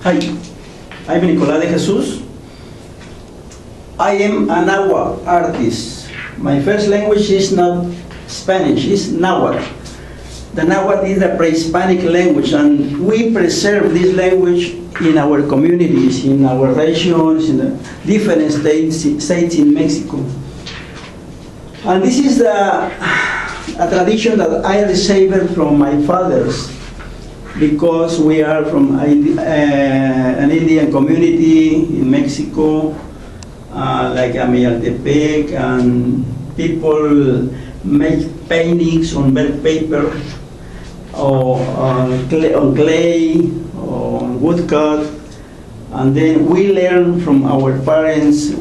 Hi, I'm Nicolás de Jesus. I am a Nahua artist. My first language is not Spanish, it's Nahuatl. The Nahuatl is a pre-Hispanic language, and we preserve this language in our communities, in our regions, in the different states in Mexico. And this is a tradition that I received from my fathers, because we are from an Indian community in Mexico, like Amayaltepec, and people make paintings on belt paper, or on clay, or on woodcut, and then we learn from our parents,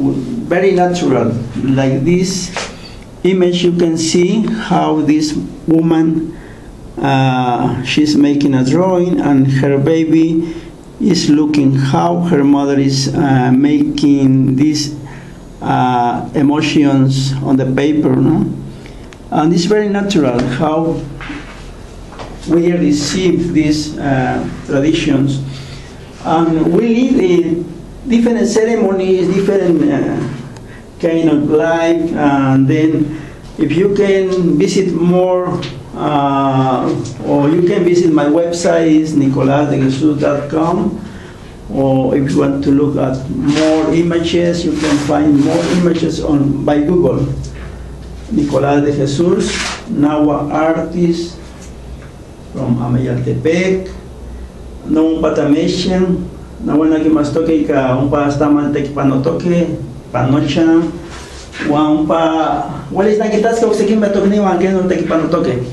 very natural. Like this image, you can see how this woman, she's making a drawing, and her baby is looking how her mother is making these emotions on the paper, no? And it's very natural how we receive these traditions. And we live in different ceremonies, different kind of life, and then if you can visit more, or you can visit my website, is nicolasdejesus.com, or if you want to look at more images, you can find more images by Google. Nicolás de Jesus, Nahua artist from Amayaltepec, no un patameshan, na buena que mas toque ka un pa stamantek panotoke, panocha, wan pa, wala is nakitas ka usaki matokni wan que no te panotoke.